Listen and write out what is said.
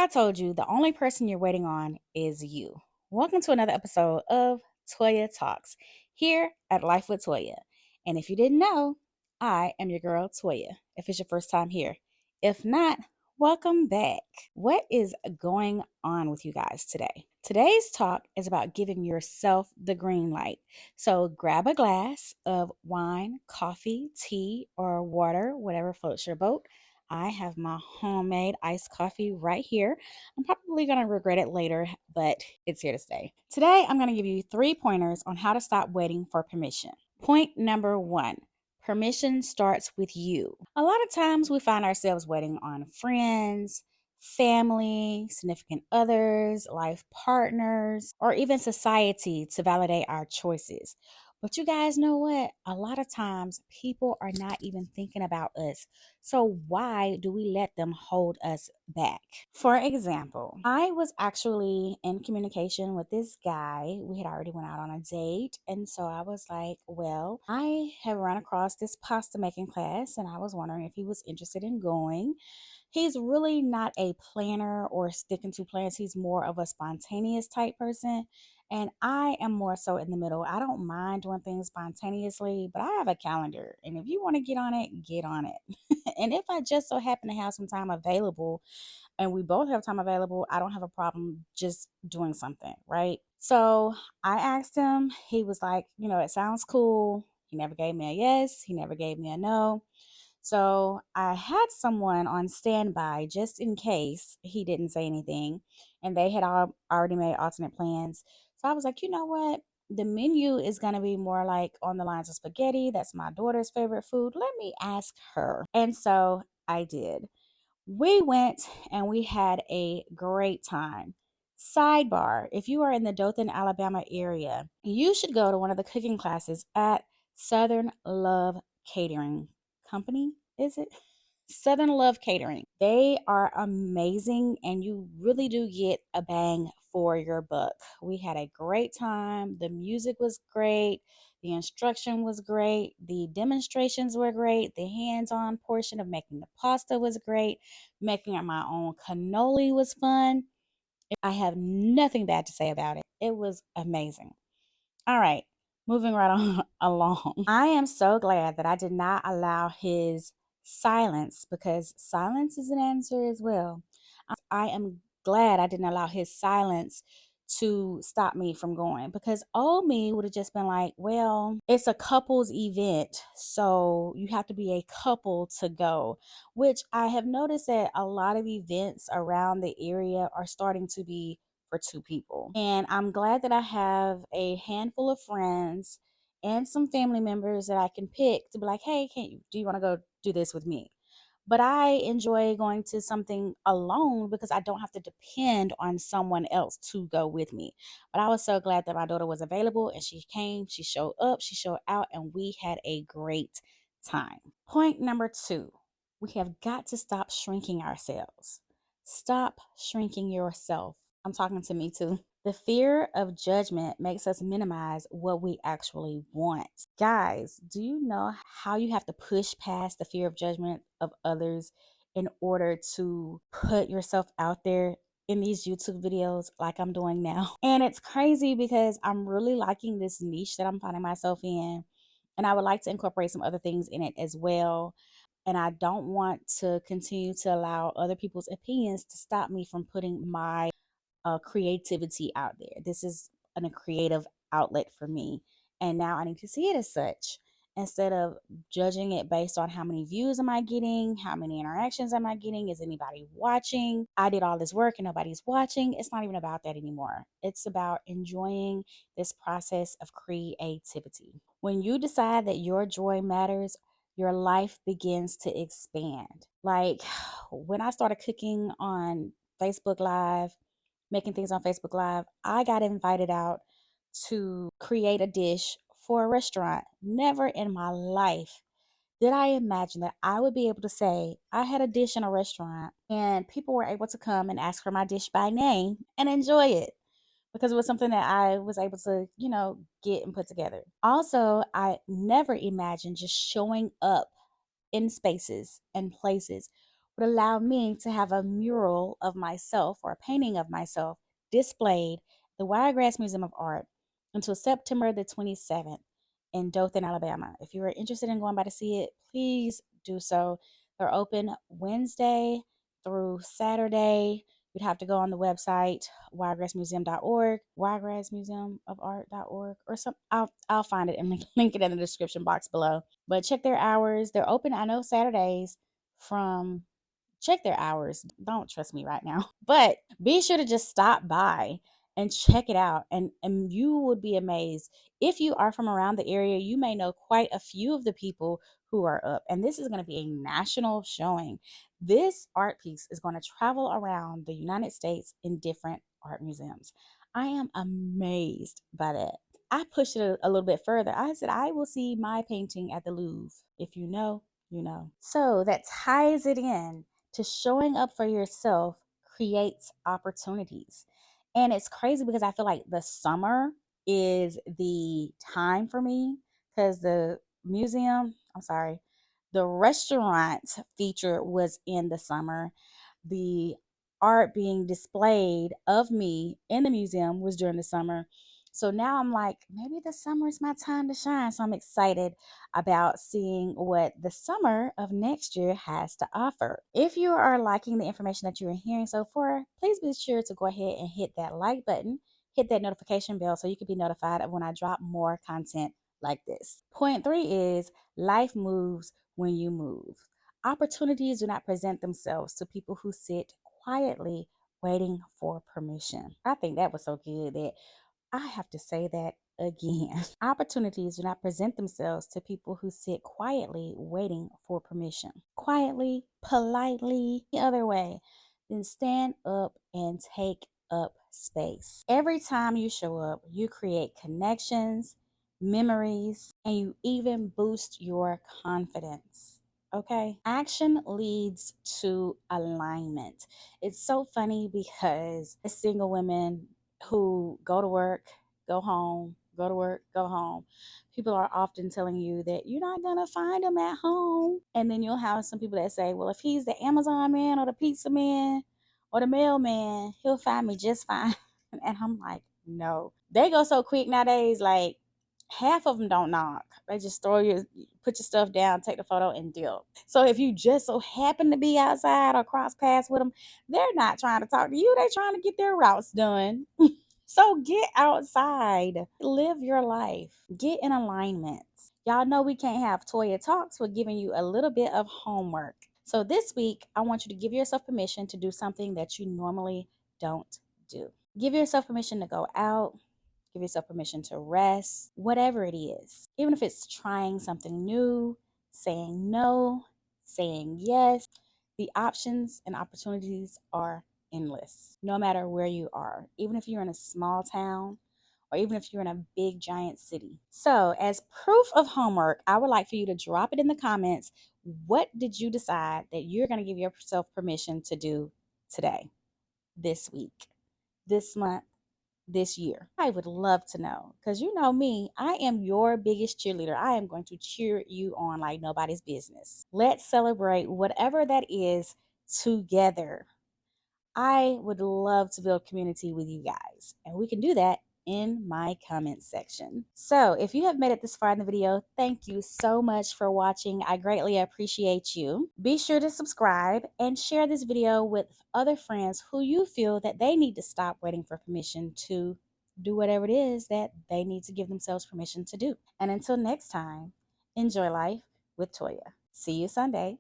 I told you the only person you're waiting on is you. Welcome to another episode of ToyaTalks here at Life with Toya. And if you didn't know, I am your girl Toya, if it's your first time here. If not, welcome back. What is going on with you guys today? Today's talk is about giving yourself the green light. So grab a glass of wine, coffee, tea, or water, whatever floats your boat. I have my homemade iced coffee right here. I'm probably going to regret it later, but it's here to stay. Today, I'm going to give you 3 pointers on how to stop waiting for permission. Point number 1. Permission starts with you. A lot of times we find ourselves waiting on friends, family, significant others, life partners, or even society to validate our choices. But you guys know what? A lot of times people are not even thinking about us. So why do we let them hold us back? For example, I was actually in communication with this guy. We had already went out on a date. And so I was like, well, I have run across this pasta making class and I was wondering if he was interested in going. He's really not a planner or sticking to plans. He's more of a spontaneous type person. And I am more so in the middle. I don't mind doing things spontaneously, but I have a calendar. And if you want to get on it, get on it. And if I just so happen to have some time available and we both have time available, I don't have a problem just doing something, right? So I asked him, he was like, it sounds cool. He never gave me a yes, he never gave me a no. So I had someone on standby just in case he didn't say anything, and they had already made alternate plans. So I was like, you know what? The menu is going to be more like on the lines of spaghetti. That's my daughter's favorite food. Let me ask her. And so I did. We went and we had a great time. Sidebar, if you are in the Dothan, Alabama area, you should go to one of the cooking classes at Southern Love Catering Company, is it? Southern Love Catering. They are amazing and you really do get a bang for your buck. We had a great time. The music was great. The instruction was great. The demonstrations were great. The hands on portion of making the pasta was great. Making my own cannoli was fun. I have nothing bad to say about it. It was amazing. All right, moving right on along. I am so glad that I did not allow his silence, because silence is an answer as well. I am glad I didn't allow his silence to stop me from going, because old me would have just been like, well, it's a couples event, so you have to be a couple to go, which I have noticed that a lot of events around the area are starting to be for 2 people. And I'm glad that I have a handful of friends and some family members that I can pick to be like, hey, do you want to go do this with me? But I enjoy going to something alone because I don't have to depend on someone else to go with me. But I was so glad that my daughter was available and she came, she showed up, she showed out, and we had a great time. Point number 2, we have got to stop shrinking ourselves. Stop shrinking yourself. I'm talking to me too. The fear of judgment makes us minimize what we actually want. Guys, do you know how you have to push past the fear of judgment of others in order to put yourself out there in these YouTube videos like I'm doing now? And it's crazy because I'm really liking this niche that I'm finding myself in. And I would like to incorporate some other things in it as well. And I don't want to continue to allow other people's opinions to stop me from putting my creativity out there. This is a creative outlet for me. And now I need to see it as such. Instead of judging it based on how many views am I getting, how many interactions am I getting, is anybody watching? I did all this work and nobody's watching. It's not even about that anymore. It's about enjoying this process of creativity. When you decide that your joy matters, your life begins to expand. Like when I started cooking on Facebook Live, making things on Facebook Live, I got invited out to create a dish for a restaurant. Never in my life did I imagine that I would be able to say I had a dish in a restaurant and people were able to come and ask for my dish by name and enjoy it, because it was something that I was able to, get and put together. Also, I never imagined just showing up in spaces and places would allow me to have a mural of myself or a painting of myself displayed at the Wiregrass Museum of Art until September the 27th in Dothan, Alabama. If you are interested in going by to see it, please do so. They're open Wednesday through Saturday. You'd have to go on the website wiregrassmuseum.org, wiregrassmuseumofart.org, or some. I'll find it and link it in the description box below. But check their hours. They're open, I know, Saturdays from check their hours. Don't trust me right now. But be sure to just stop by and check it out. And you would be amazed. If you are from around the area, you may know quite a few of the people who are up. And this is going to be a national showing. This art piece is going to travel around the United States in different art museums. I am amazed by that. I pushed it a little bit further. I said, I will see my painting at the Louvre. If you know, you know. So that ties it in to showing up for yourself creates opportunities. And it's crazy because I feel like the summer is the time for me because the restaurant feature was in the summer. The art being displayed of me in the museum was during the summer. So now I'm like, maybe the summer is my time to shine. So I'm excited about seeing what the summer of next year has to offer. If you are liking the information that you're hearing so far, please be sure to go ahead and hit that like button, hit that notification bell so you can be notified of when I drop more content like this. Point 3 is life moves when you move. Opportunities do not present themselves to people who sit quietly waiting for permission. I think that was so good that I have to say that again. Opportunities do not present themselves to people who sit quietly waiting for permission. Quietly, politely, the other way. Then stand up and take up space. Every time you show up, you create connections, memories, and you even boost your confidence. Okay? Action leads to alignment. It's so funny because single women who go to work, go home, go to work, go home. People are often telling you that you're not going to find him at home. And then you'll have some people that say, well, if he's the Amazon man or the pizza man or the mailman, he'll find me just fine. And I'm like, no. They go so quick nowadays, like half of them don't knock. They just put your stuff down, take the photo, and dip. So if you just so happen to be outside or cross paths with them, they're not trying to talk to you. They're trying to get their routes done. So get outside, live your life, get in alignment. Y'all know we can't have Toya Talks. We're giving you a little bit of homework. So this week, I want you to give yourself permission to do something that you normally don't do. Give yourself permission to go out. Give yourself permission to rest, whatever it is. Even if it's trying something new, saying no, saying yes, the options and opportunities are endless, no matter where you are, even if you're in a small town or even if you're in a big giant city. So, as proof of homework, I would like for you to drop it in the comments. What did you decide that you're going to give yourself permission to do today, this week, this month, this year? I would love to know because you know me, I am your biggest cheerleader. I am going to cheer you on like nobody's business. Let's celebrate whatever that is together. I would love to build community with you guys, and we can do that in my comment section. So if you have made it this far in the video, thank you so much for watching. I greatly appreciate you. Be sure to subscribe and share this video with other friends who you feel that they need to stop waiting for permission to do whatever it is that they need to give themselves permission to do. And until next time, enjoy life with Toya. See you Sunday.